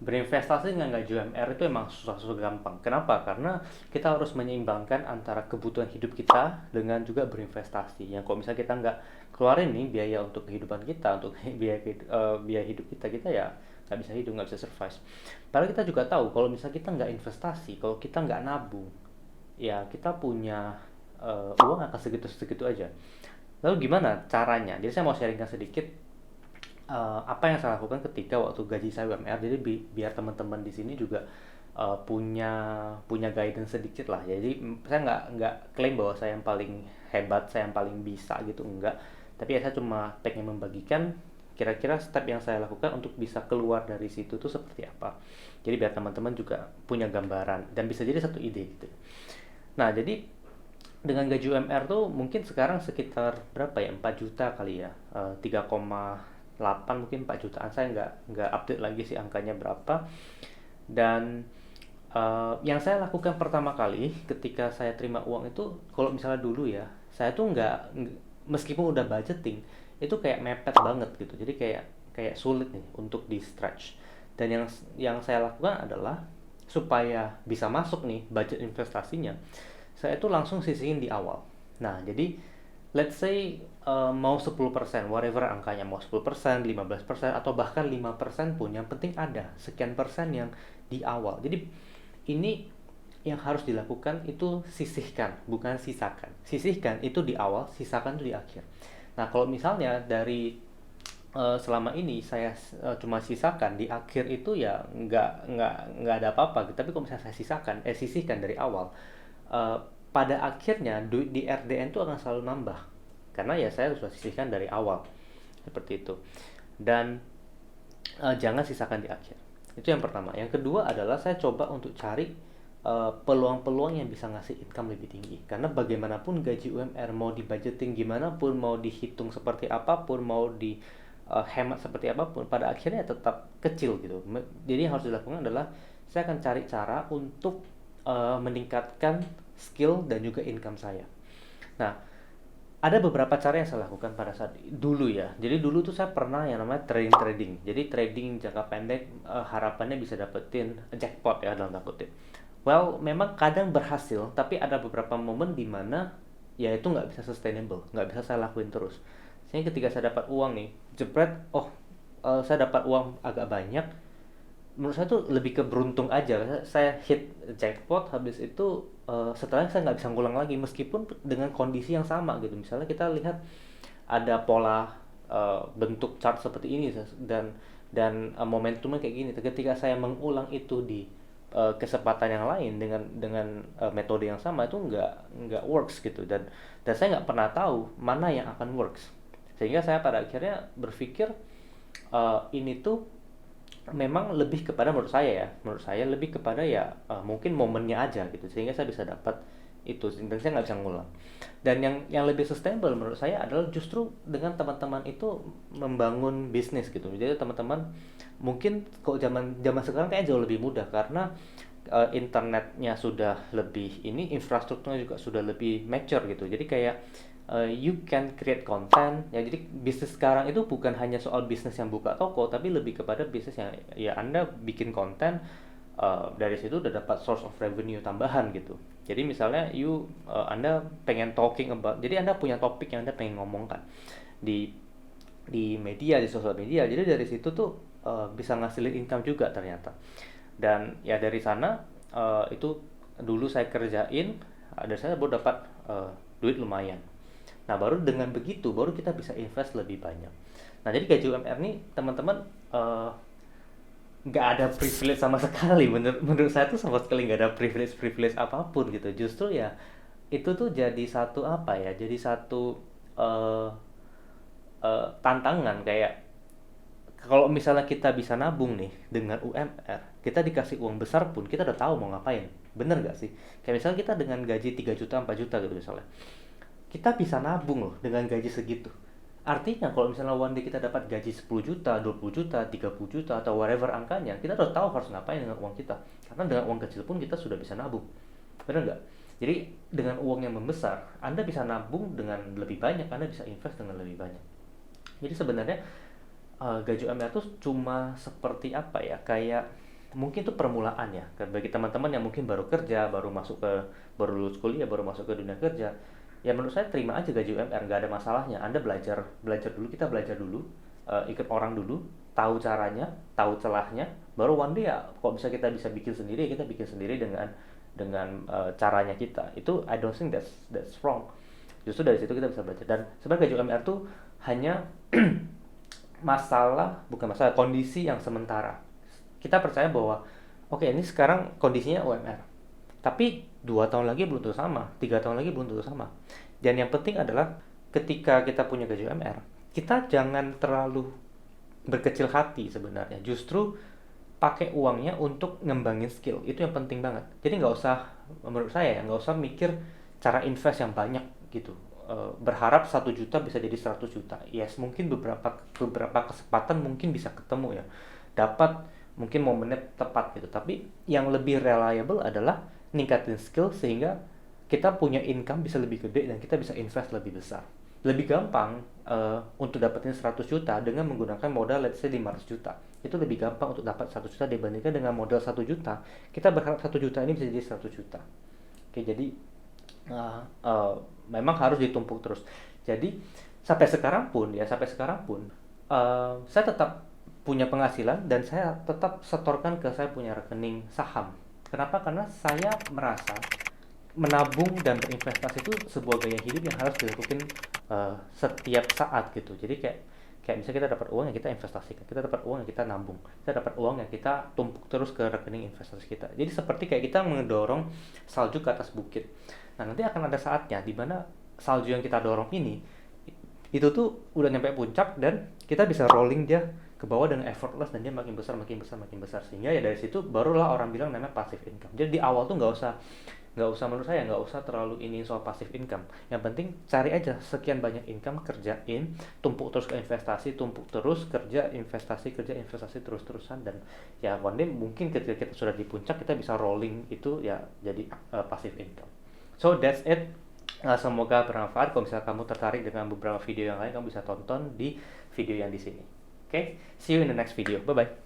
Berinvestasi dengan gaji UMR itu emang susah-susah gampang. Kenapa? Karena kita harus menyeimbangkan antara kebutuhan hidup kita dengan juga berinvestasi. Yang kalau misalnya kita nggak keluarin nih biaya untuk kehidupan kita, untuk biaya hidup kita, kita ya nggak bisa hidup, nggak bisa survive. Padahal kita juga tahu kalau misalnya kita nggak investasi, kalau kita nggak nabung, ya kita punya uang akan segitu-segitu aja. Lalu gimana caranya? Jadi saya mau sharingkan sedikit apa yang saya lakukan ketika waktu gaji saya UMR. Jadi biar teman-teman di sini juga punya punya guidance sedikit lah. Jadi saya nggak klaim bahwa saya yang paling hebat, saya yang paling bisa gitu, enggak. Tapi ya saya cuma pengen membagikan kira-kira step yang saya lakukan untuk bisa keluar dari situ tuh seperti apa. Jadi biar teman-teman juga punya gambaran dan bisa jadi satu ide gitu. Nah, jadi dengan gaji UMR tuh mungkin sekarang sekitar berapa ya, 4 juta kali ya, 3,8 mungkin 4 jutaan, saya nggak update lagi sih angkanya berapa. Dan yang saya lakukan pertama kali ketika saya terima uang itu, kalau misalnya dulu ya, saya tuh meskipun udah budgeting, itu kayak mepet banget gitu, jadi kayak kayak sulit nih untuk di stretch. Dan yang saya lakukan adalah supaya bisa masuk nih budget investasinya, saya tuh langsung sisihin di awal. Nah, jadi let's say mau 10%, whatever angkanya, mau 10%, 15%, atau bahkan 5% pun, yang penting ada sekian persen yang di awal. Jadi ini yang harus dilakukan itu sisihkan, bukan sisakan. Sisihkan itu di awal, sisakan itu di akhir. Nah, kalau misalnya dari selama ini saya cuma sisakan di akhir, itu ya nggak ada apa-apa. Tapi kalau misalnya saya sisihkan dari awal, eh, pada akhirnya duit di RDN itu akan selalu nambah karena ya saya sudah sisihkan dari awal seperti itu. Dan jangan sisakan di akhir. Itu yang pertama. Yang kedua adalah saya coba untuk cari peluang-peluang yang bisa ngasih income lebih tinggi. Karena bagaimanapun gaji UMR mau dibudgeting gimana pun, mau dihitung seperti apapun, mau di hemat seperti apapun, pada akhirnya tetap kecil gitu. Jadi yang harus dilakukan adalah saya akan cari cara untuk meningkatkan skill dan juga income saya. Nah, ada beberapa cara yang saya lakukan pada saat dulu ya. Jadi dulu tuh saya pernah yang namanya trading. Jadi trading jangka pendek, harapannya bisa dapetin jackpot ya dalam tanda kutip. Well, memang kadang berhasil, tapi ada beberapa momen di mana ya itu nggak bisa sustainable, nggak bisa saya lakuin terus. Sehingga ketika saya dapat uang nih, jebret, oh, saya dapat uang agak banyak, menurut saya tuh lebih ke beruntung aja. Saya hit jackpot, habis itu setelahnya saya nggak bisa ngulang lagi meskipun dengan kondisi yang sama gitu. Misalnya kita lihat ada pola bentuk chart seperti ini, dan momentumnya kayak gini. Ketika saya mengulang itu di kesempatan yang lain dengan metode yang sama, itu nggak works gitu. Dan saya nggak pernah tahu mana yang akan works, sehingga saya pada akhirnya berpikir ini tuh memang lebih kepada, menurut saya lebih kepada ya mungkin momennya aja gitu, sehingga saya bisa dapat itu dan saya nggak bisa ngulang. Dan yang lebih sustainable menurut saya adalah justru dengan teman-teman itu membangun bisnis gitu. Jadi teman-teman mungkin kalau zaman zaman sekarang kayak jauh lebih mudah karena internetnya sudah lebih ini, infrastrukturnya juga sudah lebih mature gitu. Jadi kayak you can create content ya. Jadi bisnis sekarang itu bukan hanya soal bisnis yang buka toko, tapi lebih kepada bisnis yang ya Anda bikin konten, dari situ udah dapat source of revenue tambahan gitu. Jadi misalnya Anda pengen talking about, jadi Anda punya topik yang Anda pengen ngomongkan di media, di sosial media. Jadi dari situ tuh bisa ngasilin income juga ternyata. Dan ya dari sana itu dulu saya kerjain, ada saya baru dapat duit lumayan. Nah, baru dengan begitu baru kita bisa invest lebih banyak. Nah, jadi gaji UMR nih teman-teman, nggak ada privilege sama sekali. Menurut saya tuh sama sekali nggak ada privilege apapun gitu. Justru ya itu tuh jadi satu apa ya? Jadi satu eh, tantangan. Kayak kalau misalnya kita bisa nabung nih dengan UMR, kita dikasih uang besar pun kita udah tahu mau ngapain. Bener gak sih? Kayak misalnya kita dengan gaji 3 juta, 4 juta gitu misalnya, kita bisa nabung loh dengan gaji segitu. Artinya kalau misalnya one day kita dapat gaji 10 juta, 20 juta, 30 juta, atau whatever angkanya, kita udah tahu harus ngapain dengan uang kita. Karena dengan uang kecil pun kita sudah bisa nabung. Benar nggak? Jadi dengan uang yang membesar, Anda bisa nabung dengan lebih banyak, Anda bisa invest dengan lebih banyak. Jadi sebenarnya gaji UMR itu cuma seperti apa ya? Kayak mungkin itu permulaan ya. Bagi teman-teman yang mungkin baru kerja, baru lulus kuliah, baru masuk ke dunia kerja, ya menurut saya terima aja gaji UMR, nggak ada masalahnya. Anda belajar belajar dulu, kita belajar dulu, ikut orang dulu, tahu caranya, tahu celahnya, baru one day ya kok bisa bikin sendiri, kita bikin sendiri dengan caranya kita. Itu I don't think that's wrong. Justru dari situ kita bisa belajar. Dan sebenarnya gaji UMR tuh hanya bukan masalah, kondisi yang sementara. Kita percaya bahwa oke, ini sekarang kondisinya UMR, tapi 2 tahun lagi belum tentu sama, 3 tahun lagi belum tentu sama. Dan yang penting adalah ketika kita punya gaji UMR, kita jangan terlalu berkecil hati sebenarnya. Justru pakai uangnya untuk ngembangin skill, itu yang penting banget. Jadi nggak usah, menurut saya ya, nggak usah mikir cara invest yang banyak gitu. Berharap 1 juta bisa jadi 100 juta. Yes, mungkin beberapa kesempatan mungkin bisa ketemu ya, dapat mungkin momennya tepat gitu. Tapi yang lebih reliable adalah ningkatin skill sehingga kita punya income bisa lebih gede dan kita bisa invest lebih besar. Lebih gampang untuk dapetin 100 juta dengan menggunakan modal let's say 500 juta. Itu lebih gampang untuk dapat 100 juta dibandingkan dengan modal 1 juta. Kita berharap 1 juta ini bisa jadi 100 juta. Oke, jadi memang harus ditumpuk terus. Jadi sampai sekarang pun saya tetap punya penghasilan dan saya tetap setorkan ke saya punya rekening saham. Kenapa? Karena saya merasa menabung dan berinvestasi itu sebuah gaya hidup yang harus dilakukan setiap saat gitu. Jadi kayak misalnya kita dapat uang yang kita investasikan, kita dapat uang yang kita nabung, kita dapat uang yang kita tumpuk terus ke rekening investasi kita. Jadi seperti kayak kita mendorong salju ke atas bukit. Nah, nanti akan ada saatnya di mana salju yang kita dorong ini itu tuh udah nyampe puncak dan kita bisa rolling dia ke bawah dengan effortless dan dia makin besar sehingga ya dari situ barulah orang bilang namanya passive income. Jadi di awal tuh nggak usah menurut saya nggak usah terlalu ini soal passive income. Yang penting cari aja sekian banyak income, kerjain, tumpuk terus ke investasi, tumpuk terus kerja investasi terus-terusan, dan ya one day mungkin ketika kita sudah di puncak kita bisa rolling itu ya jadi passive income. So that's it. Semoga bermanfaat. Kalau misalnya kamu tertarik dengan beberapa video yang lain, kamu bisa tonton di video yang di sini. Okay, see you in the next video. Bye bye.